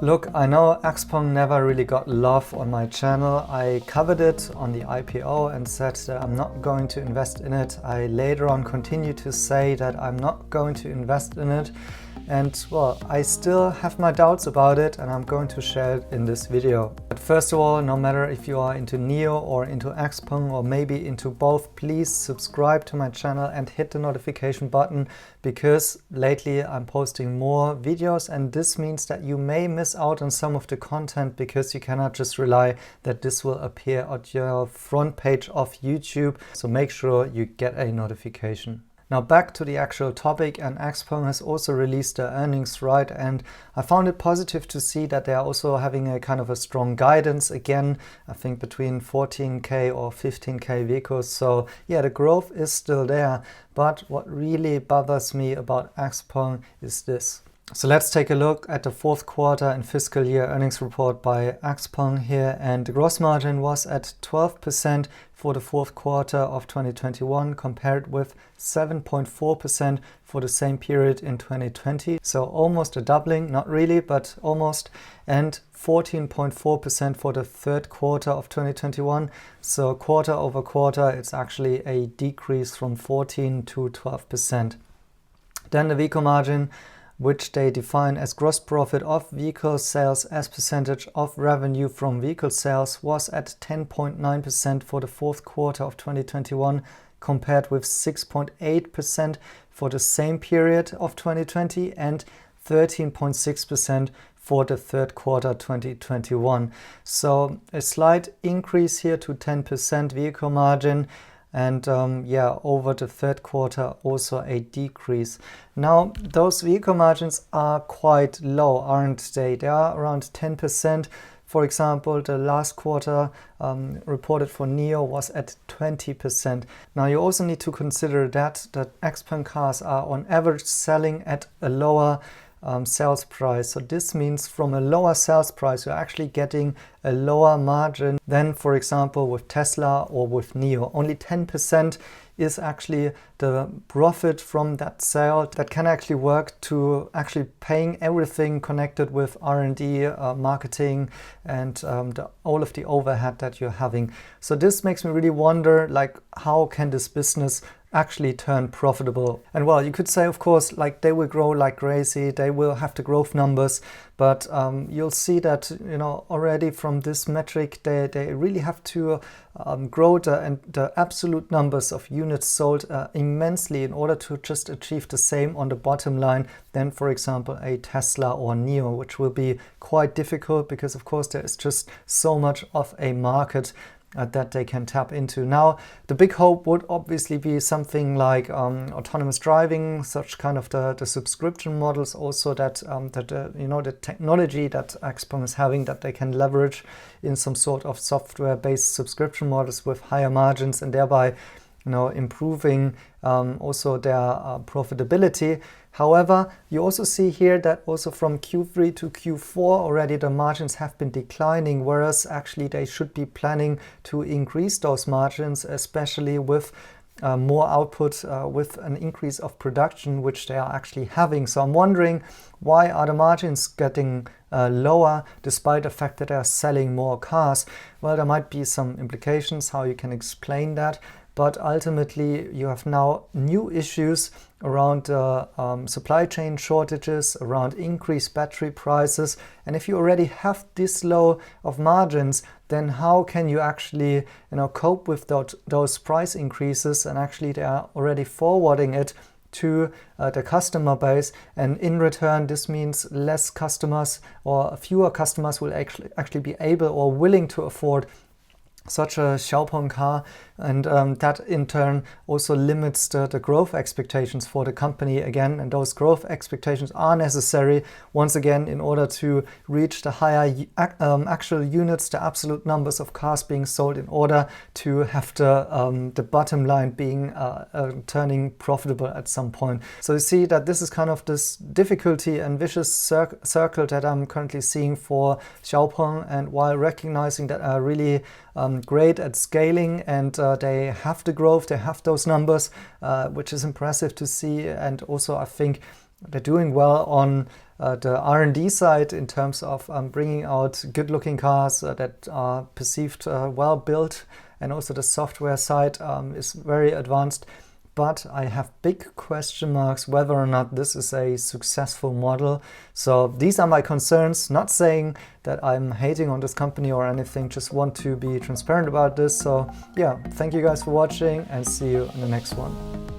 Look, I know Xpeng never really got love on my channel. I covered it on the IPO and said that I'm not going to invest in it. I later on continued to say that I'm not going to invest in it. And well, I still have my doubts about it and I'm going to share it in this video. But first of all, no matter if you are into NIO or into Xpeng or maybe into both, please subscribe to my channel and hit the notification button, because lately I'm posting more videos and this means that you may miss out on some of the content, because you cannot just rely that this will appear at your front page of YouTube. So make sure you get a notification. Now back to the actual topic, and Xpeng has also released their earnings, right? And I found it positive to see that they are also having a kind of a strong guidance again, I think between 14k or 15k vehicles. So yeah, the growth is still there. But what really bothers me about Xpeng is this. So let's take a look at the fourth quarter and fiscal year earnings report by Xpeng here, and the gross margin was at 12% for the fourth quarter of 2021 compared with 7.4% for the same period in 2020. So almost a doubling, not really, but almost, and 14.4% for the third quarter of 2021. So quarter over quarter, it's actually a decrease from 14 to 12%. Then the vehicle margin, which they define as gross profit of vehicle sales as percentage of revenue from vehicle sales, was at 10.9% for the fourth quarter of 2021 compared with 6.8% for the same period of 2020 and 13.6% for the third quarter 2021. So a slight increase here to 10% vehicle margin. And yeah, over the third quarter also a decrease. Now those vehicle margins are quite low, aren't they? They are around 10%. For example, the last quarter reported for NIO was at 20%. Now you also need to consider that Xpeng cars are on average selling at a lower sales price. So this means from a lower sales price, you're actually getting a lower margin than, for example, with Tesla or with NIO. Only 10% is actually the profit from that sale that can actually work to actually paying everything connected with R&D, marketing, and all of the overhead that you're having. So this makes me really wonder, like, how can this business actually turn profitable? And well, you could say, of course, like, they will grow like crazy, they will have the growth numbers, but you'll see that, you know, already from this metric, they really have to grow the absolute numbers of units sold immensely in order to just achieve the same on the bottom line than, for example, a Tesla or NIO, which will be quite difficult because, of course, there is just so much of a market that they can tap into. Now, the big hope would obviously be something like autonomous driving, such kind of the subscription models also that you know, the technology that Xpeng is having, that they can leverage in some sort of software-based subscription models with higher margins and thereby, you know, improving also their profitability. However, you also see here that also from Q3 to Q4 already the margins have been declining, whereas actually they should be planning to increase those margins, especially with more output, with an increase of production, which they are actually having. So I'm wondering, why are the margins getting lower despite the fact that they are selling more cars? Well, there might be some implications how you can explain that. But ultimately, you have now new issues around supply chain shortages, around increased battery prices. And if you already have this low of margins, then how can you actually, you know, cope with those price increases? And actually, they are already forwarding it to the customer base, and in return this means less customers or fewer customers will actually be able or willing to afford such a Xpeng car, and that in turn also limits the growth expectations for the company again. And those growth expectations are necessary once again in order to reach the higher actual units, the absolute numbers of cars being sold, in order to have the bottom line being turning profitable at some point. So you see that this is kind of this difficulty and vicious circle that I'm currently seeing for Xpeng, and while recognizing that are really great at scaling and they have the growth, they have those numbers, which is impressive to see. And also I think they're doing well on The R&D side in terms of bringing out good-looking cars that are perceived well built, and also the software side is very advanced. But I have big question marks whether or not this is a successful model. So these are my concerns, not saying that I'm hating on this company or anything, just want to be transparent about this. So yeah, thank you guys for watching and see you in the next one.